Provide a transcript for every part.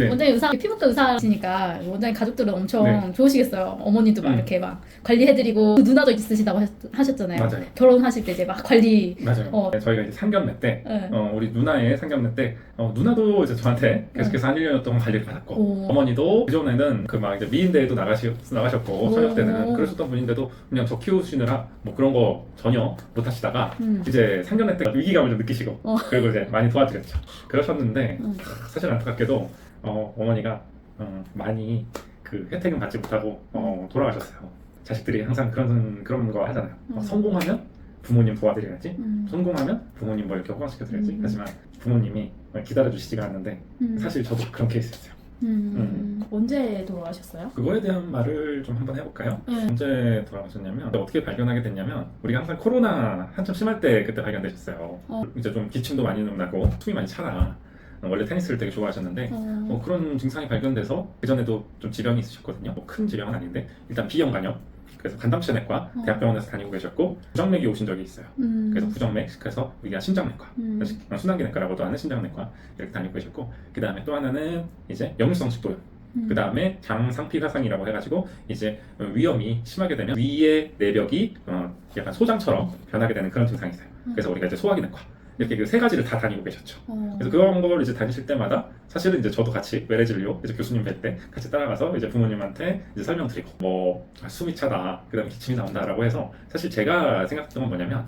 네. 원장님 피부과 의사시니까 원장님 가족들은 엄청 네. 좋으시겠어요. 어머니도 막 이렇게 막 관리해드리고 누나도 있으시다고 하셨잖아요. 맞아요. 결혼하실 때 이제 막 관리. 맞아요. 저희가 이제 상견례 때, 네. 우리 누나의 상견례 때, 누나도 이제 저한테 계속해서 한 1년 동안 관리를 받았고, 오. 어머니도 그전에는 그 막 이제 미인대회도 나가셨고, 오. 저녁 때는 그러셨던 분인데도 그냥 저 키우시느라 뭐 그런 거 전혀 못 하시다가, 이제 상견례 때 위기감을 좀 느끼시고, 그리고 이제 많이 도와드렸죠. 그러셨는데, 사실 안타깝게도, 어머니가, 많이 그 혜택은 받지 못하고, 돌아가셨어요. 자식들이 항상 그런 거 하잖아요. 성공하면 부모님 도와드려야지, 성공하면 부모님 뭐 이렇게 호강시켜드려야지. 하지만 부모님이 기다려주시지가 않는데 사실 저도 그런 케이스였어요. 언제 돌아가셨어요? 그거에 대한 말을 좀 한번 해볼까요? 언제 돌아가셨냐면 어떻게 발견하게 됐냐면 우리가 항상 코로나 한참 심할 때 그때 발견되셨어요. 이제 좀 기침도 많이 나고 숨이 많이 차라. 원래 테니스를 되게 좋아하셨는데 그런 증상이 발견돼서 그전에도 좀 질병이 있으셨거든요. 큰 질병은 아닌데 일단 B형 간염, 그래서 간담치내과 대학병원에서 다니고 계셨고 부정맥이 오신 적이 있어요. 그래서 부정맥, 그래서 우리가 심장내과, 순환기내과라고도 하는 심장내과 이렇게 다니고 계셨고, 그 다음에 또 하나는 이제 역류성 식도염, 그 다음에 장상피 화상이라고 해가지고 이제 위염이 심하게 되면 위의 내벽이 약간 소장처럼 변하게 되는 그런 증상이 있어요. 그래서 우리가 이제 소화기내과 이렇게 그 세 가지를 다 다니고 계셨죠. 그래서 그런 걸 이제 다니실 때마다 사실은 이제 저도 같이 외래진료 이제 교수님 뵐 때 같이 따라가서 이제 부모님한테 이제 설명드리고 뭐 숨이 차다, 그다음에 기침이 나온다라고 해서 사실 제가 생각했던 건 뭐냐면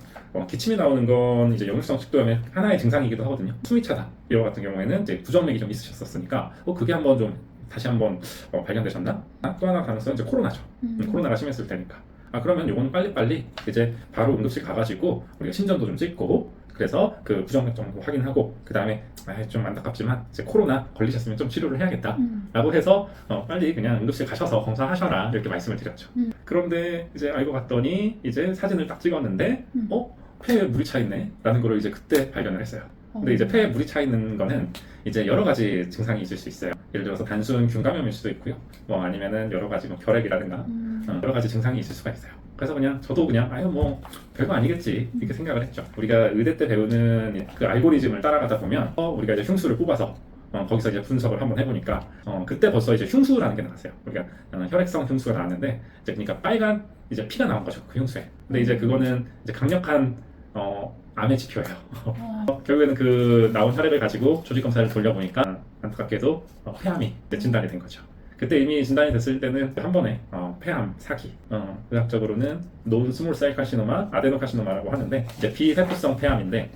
기침이 나오는 건 이제 역류성 식도염의 하나의 증상이기도 하거든요. 숨이 차다 이거 같은 경우에는 이제 부정맥이 좀 있으셨었으니까 그게 한번 좀 다시 한번 발견되셨나? 또 하나 가능성은 이제 코로나죠. 코로나가 심했을 테니까. 그러면 요거는 빨리빨리 이제 바로 응급실 가가지고 우리가 심전도 좀 찍고 그래서 그 부정맥 정도 확인하고 그 다음에 좀 안타깝지만 이제 코로나 걸리셨으면 좀 치료를 해야겠다 라고 해서 빨리 그냥 응급실 가셔서 검사하셔라 이렇게 말씀을 드렸죠. 그런데 이제 알고 봤더니 이제 사진을 딱 찍었는데 폐에 물이 차 있네 라는 걸 이제 그때 발견을 했어요. 근데 이제 폐에 물이 차 있는 거는 이제 여러 가지 증상이 있을 수 있어요. 예를 들어서 단순 균감염일 수도 있고요. 뭐 아니면은 여러 가지 뭐 결핵이라든가 여러 가지 증상이 있을 수가 있어요. 그래서 저도 그냥 뭐 별거 아니겠지 이렇게 생각을 했죠. 우리가 의대 때 배우는 그 알고리즘을 따라가다 보면 우리가 이제 흉수를 뽑아서 거기서 이제 분석을 한번 해보니까 그때 벌써 이제 흉수라는 게 나왔어요. 우리가 혈액성 흉수가 나왔는데 이제 그러니까 빨간 이제 피가 나온 거죠, 그 흉수에. 근데 이제 그거는 이제 강력한 암의 지표예요. 결국에는 그 나온 혈액을 가지고 조직 검사를 돌려보니까 안타깝게도 폐암이 진단이 된 거죠. 그때 이미 진단이 됐을 때는 한 번에 폐암 사기, 의학적으로는 논스몰셀 카시노마, 아데노카시노마라고 하는데 이제 비세포성 폐암인데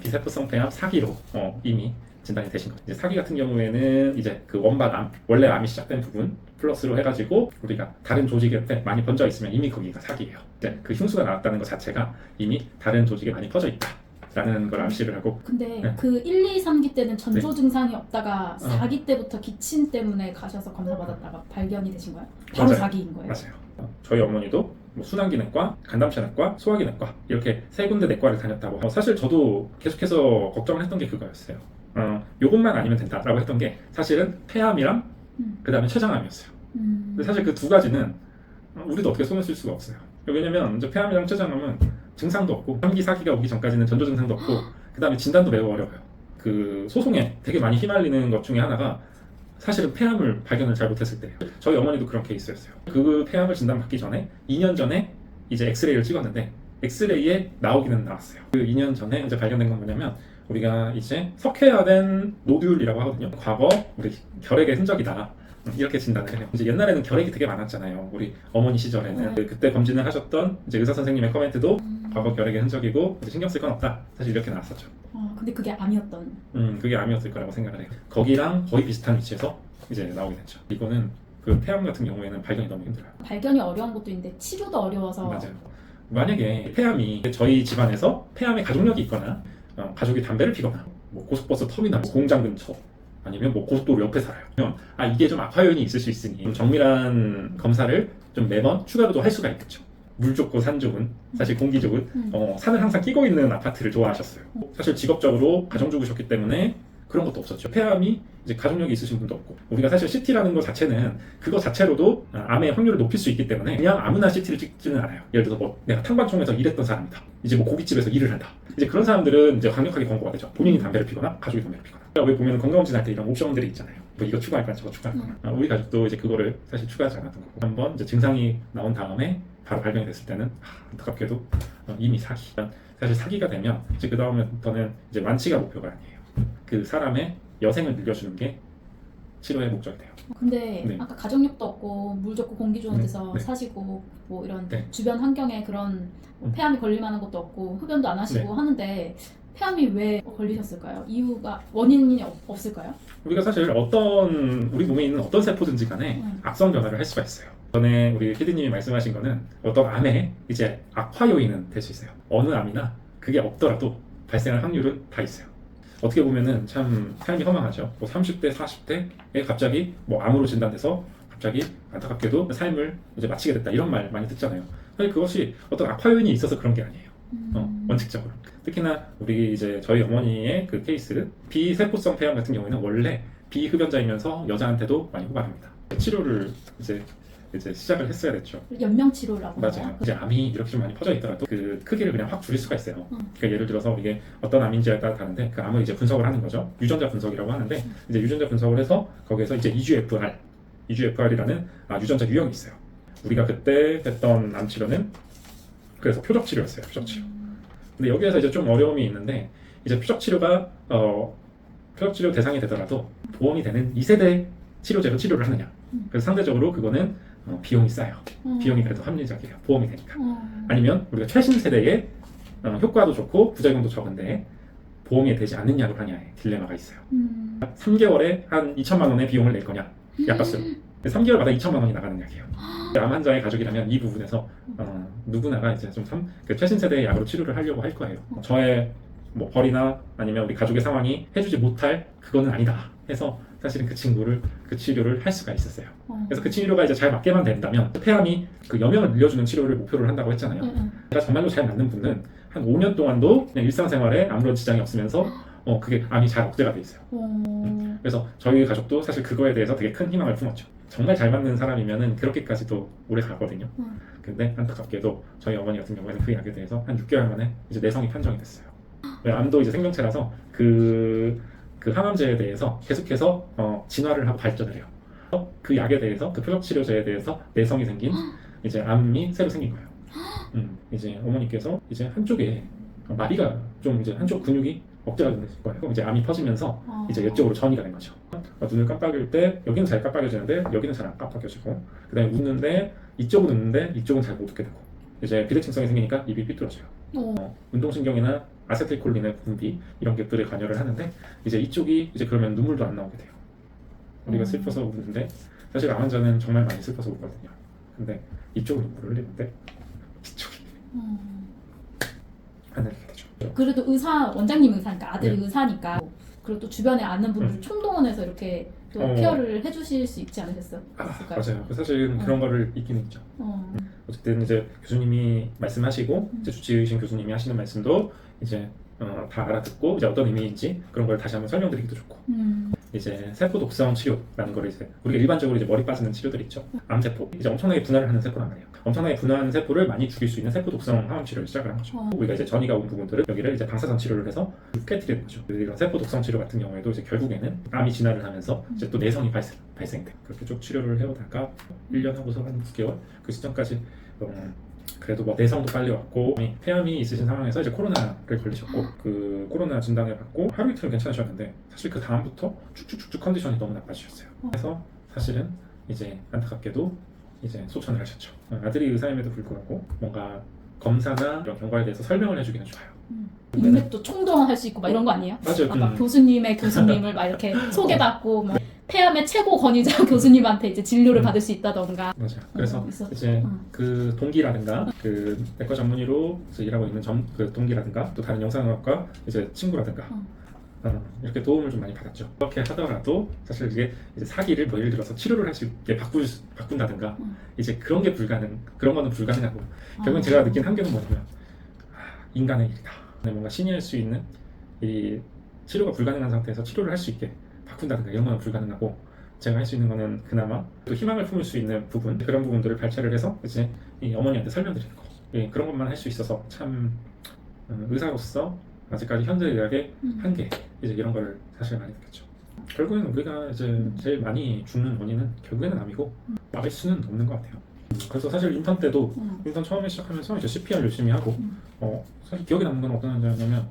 비세포성 폐암 사기로 이미 진단이 되신 거죠. 이제 사기 같은 경우에는 이제 그 원박암, 원래 암이 시작된 부분 플러스로 해가지고 우리가 다른 조직에 많이 번져 있으면 이미 거기가 사기예요. 이제 그 흉수가 나왔다는 것 자체가 이미 다른 조직에 많이 퍼져 있다 라는 걸 암시를 하고. 근데 그 1, 2, 3기 때는 전조 증상이 없다가 4기 때부터 기침 때문에 가셔서 검사 받았다가 발견이 되신 거예요? 바로 맞아요. 4기인 거예요? 맞아요. 저희 어머니도 뭐 순환기내과, 간담체내과, 소화기내과 이렇게 세 군데 내과를 다녔다고. 사실 저도 계속해서 걱정을 했던 게 그거였어요. 요것만 아니면 된다라고 했던 게 사실은 폐암이랑 그 다음에 췌장암이었어요. 근데 사실 그 두 가지는 우리도 어떻게 손을 쓸 수가 없어요. 왜냐면 이제 폐암이랑 췌장암은 증상도 없고 3기, 4기가 오기 전까지는 전조 증상도 없고 그 다음에 진단도 매우 어려워요. 그 소송에 되게 많이 휘말리는 것 중에 하나가 사실은 폐암을 발견을 잘 못했을 때예요. 저희 어머니도 그런 케이스였어요. 그 폐암을 진단받기 전에 2년 전에 이제 엑스레이를 찍었는데 엑스레이에 나오기는 나왔어요. 그 2년 전에 이제 발견된 건 뭐냐면 우리가 이제 석회화된 노듈이라고 하거든요. 과거 우리 결핵의 흔적이다 이렇게 진단을 해요. 이제 옛날에는 결핵이 되게 많았잖아요. 우리 어머니 시절에는 그때 검진을 하셨던 이제 의사 선생님의 코멘트도 과거 결핵의 흔적이고 이제 신경 쓸 건 없다. 사실 이렇게 나왔었죠. 근데 그게 암이었던. 그게 암이었을 거라고 생각을 해요. 거기랑 거의 비슷한 위치에서 이제 나오게 됐죠. 이거는 그 폐암 같은 경우에는 발견이 너무 힘들어요. 발견이 어려운 것도 있는데 치료도 어려워서. 맞아요. 만약에 폐암이 저희 집안에서 폐암의 가족력이 있거나 가족이 담배를 피거나 뭐 고속버스 터미널, 공장 근처 아니면 뭐 고속도로 옆에 살아요. 그러면 이게 좀 악화 요인이 있을 수 있으니 좀 정밀한 검사를 좀 매번 추가로도 할 수가 있겠죠. 물 좋고 산 좋은, 사실 공기 좋은 산을 항상 끼고 있는 아파트를 좋아하셨어요. 사실 직업적으로 가정주부셨기 때문에 그런 것도 없었죠. 폐암이 이제 가족력이 있으신 분도 없고, 우리가 사실 CT라는 것 자체는 그거 자체로도 암의 확률을 높일 수 있기 때문에 그냥 아무나 CT를 찍지는 않아요. 예를 들어서 뭐 내가 탕방청에서 일했던 사람이다, 이제 뭐 고깃집에서 일을 한다, 이제 그런 사람들은 이제 강력하게 권고가 되죠. 본인이 담배를 피거나 가족이 담배를 피거나. 왜 보면 건강검진 할 때 이런 옵션들이 있잖아요. 뭐 이거 추가할 거나 저거 추가할 거나. 우리 가족도 이제 그거를 사실 추가하지 않았던 거고, 한번 이제 증상이 나온 다음에 바로 발병이 됐을 때는 안타깝게도 이미 사기. 사실 사기가 되면 이제 그 다음부터는 이제 완치가 목표가 아니에요. 그 사람의 여생을 늘려주는 게 치료의 목적이 돼요. 근데 네. 아까 가족력도 없고 물 좋고 공기 좋은 네. 데서 네. 사시고 뭐 이런 네. 주변 환경에 그런 뭐 폐암이 걸릴 만한 것도 없고 흡연도 안 하시고 네. 하는데 폐암이 왜 걸리셨을까요? 이유가 원인이 없을까요? 우리가 사실 우리 몸에 있는 어떤 세포든지 간에 악성 변화를 할 수가 있어요. 전에 우리 PD님이 말씀하신 거는 어떤 암에 이제 악화 요인은 될 수 있어요. 어느 암이나 그게 없더라도 발생할 확률은 다 있어요. 어떻게 보면은 참 삶이 허망하죠. 뭐 30대, 40대에 갑자기 뭐 암으로 진단돼서 갑자기 안타깝게도 삶을 이제 마치게 됐다, 이런 말 많이 듣잖아요. 사실 그것이 어떤 악화 요인이 있어서 그런 게 아니에요. 원칙적으로. 특히나 우리 이제 저희 어머니의 그 케이스, 비세포성 폐암 같은 경우에는 원래 비흡연자이면서 여자한테도 많이 호발합니다. 치료를 이제 시작을 했어야 됐죠. 연명 치료라고 맞아요. 하나요? 이제 암이 이렇게 좀 많이 퍼져 있더라도 그 크기를 그냥 확 줄일 수가 있어요. 그러니까 예를 들어서 이게 어떤 암인지에 따라 다른데 그 암을 이제 분석을 하는 거죠. 유전자 분석이라고 하는데, 이제 유전자 분석을 해서 거기에서 이제 EGFR이라는 유전자 유형이 있어요. 우리가 그때 했던 암 치료는 그래서 표적 치료였어요. 표적 치료. 근데 여기에서 이제 좀 어려움이 있는데, 이제 표적 치료가 표적 치료 대상이 되더라도 보험이 되는 2세대 치료제로 치료를 하느냐. 그래서 상대적으로 그거는 비용이 싸요. 비용이 그래도 합리적이에요. 보험이 되니까. 아니면 우리가 최신 세대의 효과도 좋고 부작용도 적은데 보험이 되지 않느냐로 하냐의 딜레마가 있어요. 3개월에 한 2천만 원의 비용을 낼 거냐, 약값으로. 3개월마다 2천만 원이 나가는 약이에요. 암 환자의 가족이라면 이 부분에서 누구나가 이제 좀 그 최신 세대의 약으로 치료를 하려고 할 거예요. 저의 뭐 벌이나 아니면 우리 가족의 상황이 해주지 못할 그거는 아니다 해서 사실은 그 친구를 그 치료를 할 수가 있었어요. 그래서 그 치료가 이제 잘 맞게만 된다면, 폐암이 그 여명을 늘려주는 치료를 목표를 한다고 했잖아요. 제가 정말로 잘 맞는 분은 한 5년 동안도 그냥 일상생활에 아무런 지장이 없으면서 그게 암이 잘 억제가 돼 있어요. 그래서 저희 가족도 사실 그거에 대해서 되게 큰 희망을 품었죠. 정말 잘 맞는 사람이면은 그렇게까지도 오래 가거든요. 근데 안타깝게도 저희 어머니 같은 경우에는 그 약에 대해서 한 6개월 만에 이제 내성이 판정이 됐어요. 암도 이제 생명체라서 그 항암제에 대해서 계속해서 진화를 하고 발전을 해요. 그 약에 대해서, 그 표적 치료제에 대해서 내성이 생긴 이제 암이 새로 생긴 거예요. 이제 어머니께서 이제 한쪽에 마비가 좀, 이제 한쪽 근육이 억제가 되는 거예요. 이제 암이 퍼지면서 이제 이쪽으로 전이가 된 거죠. 눈을 깜빡일 때 여기는 잘 깜빡여지는데 여기는 잘 안 깜빡여지고, 그다음에 웃는데 이쪽은 웃는데 이쪽은 잘 못 웃게 되고, 이제 비대칭성이 생기니까 입이 삐뚤어져요. 운동신경이나 아세틸콜린의 분비, 이런 것들에 관여를 하는데, 이제 이쪽이 이제 그러면 눈물도 안 나오게 돼요. 우리가 슬퍼서 우는데 사실 암 환자는 정말 많이 슬퍼서 울거든요. 근데 이쪽은 눈물을 흘리는데 이쪽이 안 흘리게 되죠. 그래도 원장님 의사니까, 아들이 의사니까, 그리고 또 주변에 아는 분들 총동원해서 이렇게 또 케어를 해주실 수 있지 않으셨을까요? 맞아요. 사실은 그런 거를 있긴 있죠. 어쨌든 이제 교수님이 말씀하시고 이제 주치의신 교수님이 하시는 말씀도 이제 다 알아듣고 이제 어떤 의미인지 그런 걸 다시 한번 설명드리기도 좋고, 이제 세포 독성 치료라는 걸 이제 우리가 일반적으로 이제 머리 빠지는 치료들이 있죠. 암세포, 이제 엄청나게 분할을 하는 세포란 말이에요. 엄청나게 분할하는 세포를 많이 죽일 수 있는 세포 독성 항암 치료를 시작을 한 거죠. 우리가 이제 전이가 온 부분들을 여기를 이제 방사선 치료를 해서 깨뜨리는 거죠. 이런 세포 독성 치료 같은 경우에도 이제 결국에는 암이 진화를 하면서 이제 또 내성이 발생돼. 그렇게 쭉 치료를 해오다가 1년 하고서 한 9개월 그 시점까지 그래도 뭐 내성도 빨리 왔고, 폐암이 있으신 상황에서 이제 코로나를 걸리셨고, 그 코로나 진단을 받고 하루 이틀은 괜찮으셨는데 사실 그 다음부터 쭉쭉쭉쭉 컨디션이 너무 나빠지셨어요. 그래서 사실은 이제 안타깝게도 이제 소천을 하셨죠. 아들이 의사임에도 불구하고 뭔가 검사나 이런 경과에 대해서 설명을 해주기는 좋아요. 인맥도 총동원할 수 있고 막 이런 거 아니에요? 맞아요. 막 교수님의 교수님을 막 이렇게 소개받고 막 폐암의 최고 권위자 교수님한테 이제 진료를 받을 수 있다던가. 맞아요. 그래서 이제 그 동기라든가 그 내과 전문의로 일하고 있는 그 동기라든가 또 다른 영상학과 이제 친구라든가 이렇게 도움을 좀 많이 받았죠. 그렇게 하더라도 사실 이게 이제 사기를 뭐 예를 들어서 치료를 할 수 있게 바꾼다든가 이제 그런 거는 불가능하고, 결국은 제가 느낀 한계는 뭐냐면 인간의 일이다. 뭔가 신의할 수 있는 일이 치료가 불가능한 상태에서 치료를 할 수 있게 바꾼다든가 이런 건 불가능하고 제가 할 수 있는 거는 그나마 또 희망을 품을 수 있는 부분 그런 부분들을 발췌를 해서 이제 이 어머니한테 설명드리는 거 예, 그런 것만 할 수 있어서 참 의사로서 아직까지 현대 의학의 한계 이제 이런 거를 사실 많이 느꼈죠. 결국에는 우리가 이제 제일 많이 죽는 원인은 결국에는 암이고 막을 수는 없는 것 같아요. 그래서 사실 인턴 때도 인턴 처음에 시작하면서 이제 CPR 열심히 하고 사실 기억에 남는 건 어떤 환자냐면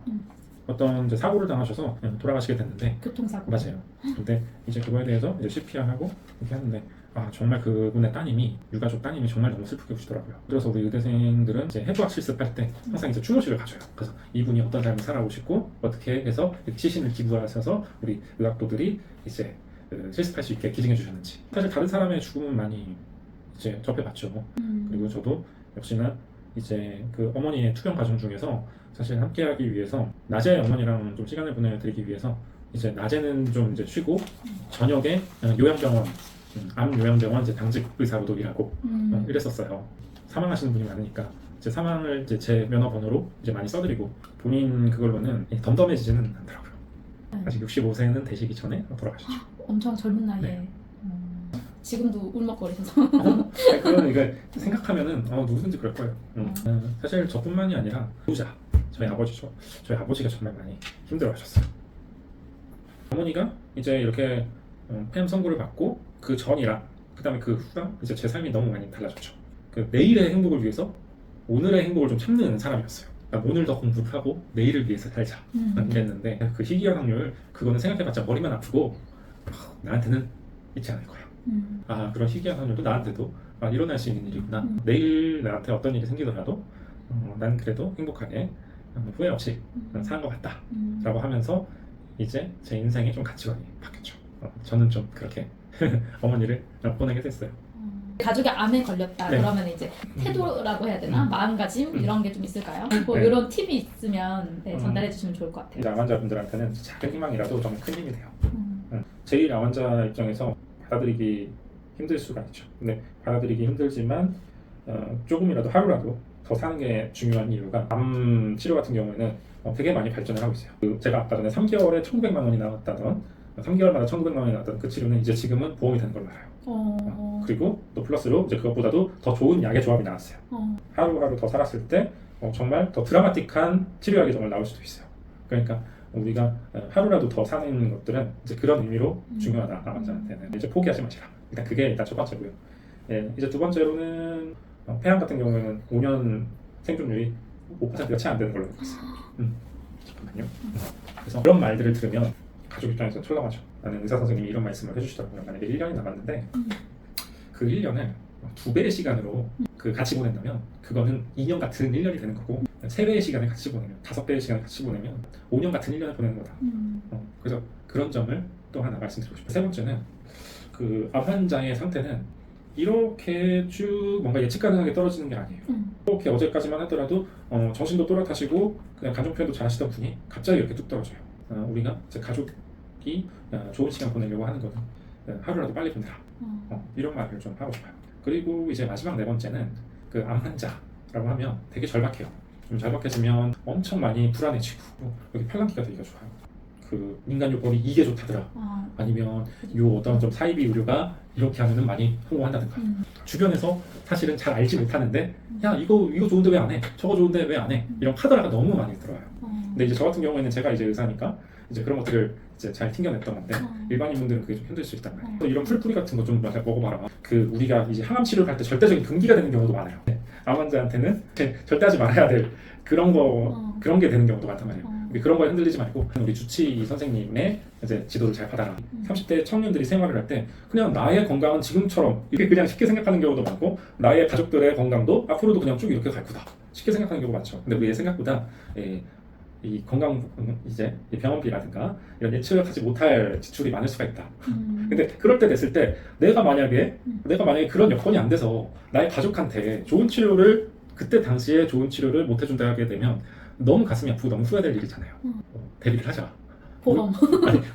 어떤 이제 사고를 당하셔서 그냥 돌아가시게 됐는데 교통사고. 맞아요. 근데 이제 그거에 대해서 이제 CPR 하고 이렇게 하는데 아 정말 그분의 따님이 유가족 따님이 정말 너무 슬프게 우시더라고요. 그래서 우리 의대생들은 이제 해부학 실습할 때 항상 이제 추모식을 가져요. 그래서 이분이 어떤 삶을 살아오시고 어떻게 해서 시신을 기부하셔서 우리 의학도들이 이제 실습할 수 있게 기증해 주셨는지 사실 다른 사람의 죽음은 많이 이제 접해봤죠. 그리고 저도 역시나 이제 그 어머니의 투병 과정 중에서 사실 함께하기 위해서 낮에 어머니랑 좀 시간을 보내드리기 위해서 이제 낮에는 좀 이제 쉬고 저녁에 요양병원 암 요양병원 이제 당직 의사로도 일하고 이랬었어요. 사망하시는 분이 많으니까 이제 사망을 이제 제 면허 번호로 이제 많이 써드리고 본인 그걸로는 덤덤해지지는 않더라고요. 아직 65세는 되시기 전에 돌아가셨죠. 엄청 젊은 나이에. 네. 지금도 울먹거리셔서. 그런 이게 생각하면은 누구든지 그럴 거예요. 사실 저뿐만이 아니라 부자 저희 아버지죠. 저희 아버지가 정말 많이 힘들어하셨어요. 어머니가 이제 이렇게 폐암 선고를 받고 그 전이랑 그다음에 그 후랑 이제 제 삶이 너무 많이 달라졌죠. 그 내일의 행복을 위해서 오늘의 행복을 좀 참는 사람이었어요. 그러니까 오늘 더 공부를 하고 내일을 위해서 살자 이랬는데 그 희귀한 확률 그거는 생각해봤자 머리만 아프고 나한테는 있지 않을 거야. 아 그런 희귀한 확률도 나한테도 일어날 수 있는 일이구나. 내일 나한테 어떤 일이 생기더라도 난 그래도 행복하게 후회 없이 사는 것 같다 라고 하면서 이제 제 인생의 좀 가치관이 바뀌었죠. 저는 좀 그렇게 어머니를 보내게 됐어요. 가족이 암에 걸렸다 네. 그러면 이제 태도라고 해야 되나? 마음가짐 이런 게 좀 있을까요? 뭐 네. 이런 팁이 있으면 전달해 주시면 좋을 것 같아요. 암 환자분들한테는 작은 희망이라도 정말 큰 힘이 돼요. 제1 암 환자 입장에서 받아들이기 힘들 수가 있죠. 근데 받아들이기 힘들지만 조금이라도 하루라도 더 사는 게 중요한 이유가 암 치료 같은 경우에는 되게 많이 발전을 하고 있어요. 제가 아까 전에 3개월에 1,900만 원이 나왔다던 3개월마다 1,900만 원이 나왔던 그 치료는 이제 지금은 보험이 되는 걸로 알아요. 그리고 또 플러스로 이제 그것보다도 더 좋은 약의 조합이 나왔어요. 하루하루 더 살았을 때 정말 더 드라마틱한 치료약이 정말 나올 수도 있어요. 그러니까 우리가 하루라도 더 사는 것들은 이제 그런 의미로 중요하다. 암 환자한테는 이제 포기하지 마시라. 일단 그게 일단 첫 번째고요. 예, 이제 두 번째로는 폐암 같은 경우에는 5년 생존율이 5%가 채 안 되는 걸로 알고 있어요. 잠깐만요. 그래서 그런 말들을 들으면 가족 입장에서 철렁하죠. 나는 의사 선생님이 이런 말씀을 해주시더라고요. 만약에 1년이 남았는데 그 1년을 2배의 시간으로 그 같이 보낸다면 그거는 2년 같은 1년이 되는 거고 3배의 시간을 같이 보내면 5배의 시간을 같이 보내면 5년 같은 1년을 보내는 거다. 그래서 그런 점을 또 하나 말씀드리고 싶어요. 세 번째는 그 암 환자의 상태는 이렇게 쭉 뭔가 예측 가능하게 떨어지는 게 아니에요. 이렇게 어제까지만 하더라도 정신도 또렷하시고 그냥 감정 표현도 잘하시던 분이 갑자기 이렇게 뚝 떨어져요. 우리가 이제 가족이 좋은 시간 보내려고 하는 거는 하루라도 빨리 보내라. 이런 말을 좀 하고 싶어요. 그리고 이제 마지막 네 번째는 그 암 환자라고 하면 되게 절박해요. 좀 절박해지면 엄청 많이 불안해지고 여기 팔랑귀가 되기가 좋아요. 그 민간요법이 이게 좋다더라. 아니면 요 어떤 좀 사이비 의료가 이렇게 하면은 많이 성공한다든가. 주변에서 사실은 잘 알지 못하는데 야 이거 좋은데 왜 안 해? 저거 좋은데 왜 안 해? 이런 카더라가 너무 많이 들어와요. 근데 이제 저 같은 경우에는 제가 이제 의사니까 이제 그런 것들을 이제 잘 튕겨냈던 건데 일반인분들은 그게 좀 힘들 수 있단 말이에요. 이런 풀뿌리 같은 거 좀 먹어봐라. 그 우리가 이제 항암 치료를 할 때 절대적인 금기가 되는 경우도 많아요. 암 환자한테는 절대 하지 말아야 될 그런 게 되는 경우도 많단 말이에요. 그런 거에 흔들리지 말고 우리 주치 선생님의 이제 지도를 잘 받아라. 30대 청년들이 생활을 할 때 그냥 나의 건강은 지금처럼 이렇게 그냥 쉽게 생각하는 경우도 많고 나의 가족들의 건강도 앞으로도 그냥 쭉 이렇게 갈 거다. 쉽게 생각하는 경우가 많죠. 근데 우리의 생각보다 이 건강 이제 이 병원비라든가 이런 예측하지 못할 지출이 많을 수가 있다. 근데 그럴 때 됐을 때 내가 만약에 그런 여건이 안 돼서 나의 가족한테 좋은 치료를 그때 당시에 좋은 치료를 못 해준다 하게 되면 너무 가슴이 아프고 너무 후회될 일이잖아요. 대비를 하자. 보험.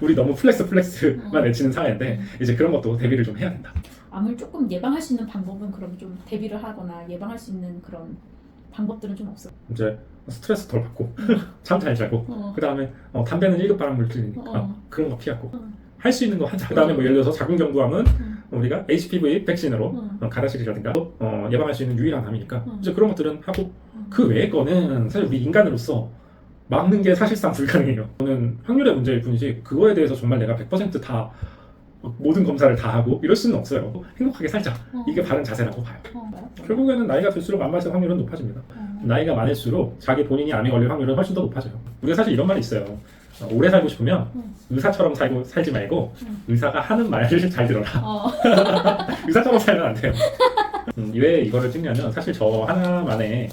우리 너무 플렉스만 외치는 사회인데 이제 그런 것도 대비를 좀 해야 된다. 암을 조금 예방할 수 있는 방법은 그럼 좀 대비를 하거나 예방할 수 있는 그런 방법들은 좀 없어요? 이제 스트레스 덜 받고 잠 잘 자고 그 다음에 담배는 1급 발암 물질이니까 그런 거 피하고 할 수 있는 거 하자. 그 다음에 뭐 예를 들어서 자궁경부암은 우리가 HPV 백신으로 가라실이라든가 예방할 수 있는 유일한 암이니까 이제 그런 것들은 하고 그 외의 거는 사실 우리 인간으로서 막는 게 사실상 불가능해요. 저는 확률의 문제일 뿐이지 그거에 대해서 정말 내가 100% 모든 검사를 다 하고 이럴 수는 없어요. 행복하게 살자. 이게 바른 자세라고 봐요. 결국에는 나이가 들수록 암 발생 확률은 높아집니다. 나이가 많을수록 자기 본인이 암에 걸릴 확률은 훨씬 더 높아져요. 우리가 사실 이런 말이 있어요. 오래 살고 싶으면 의사처럼 살지 말고 의사가 하는 말을 잘 들어라. 의사처럼 살면 안 돼요. 왜 이거를 찍냐면 사실 저 하나만의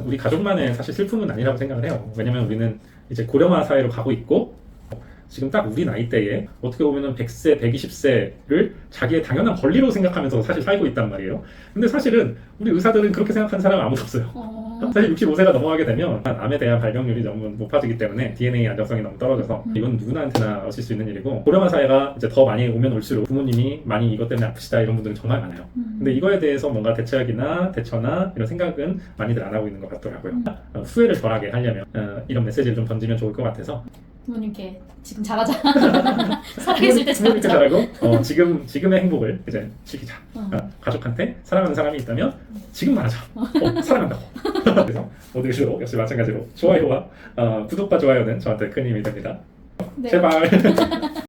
우리 가족만의 사실 슬픔은 아니라고 생각을 해요. 왜냐면 우리는 이제 고령화 사회로 가고 있고 지금 딱 우리 나이대에 어떻게 보면은 100세, 120세를 자기의 당연한 권리로 생각하면서 사실 살고 있단 말이에요. 근데 사실은 우리 의사들은 그렇게 생각하는 사람은 아무도 없어요. 사실 65세가 넘어가게 되면 암에 대한 발병률이 너무 높아지기 때문에 DNA 안정성이 너무 떨어져서 이건 누구나한테나 얻을 수 있는 일이고 고령화 사회가 이제 더 많이 오면 올수록 부모님이 많이 이것 때문에 아프시다 이런 분들은 정말 많아요. 근데 이거에 대해서 뭔가 대책이나 대처나 이런 생각은 많이들 안 하고 있는 것 같더라고요. 후회를 덜하게 하려면 이런 메시지를 좀 던지면 좋을 것 같아서 부모님께 지금 잘하자. 살아계실 때 부모님께 잘하자. 잘하고 지금의 행복을 이제 즐기자. 가족한테 사랑하는 사람이 있다면 지금 말하자. 사랑한다고. 그래서 오늘도 역시 마찬가지로 좋아요와 구독과 좋아요는 저한테 큰 힘이 됩니다. 네. 제발.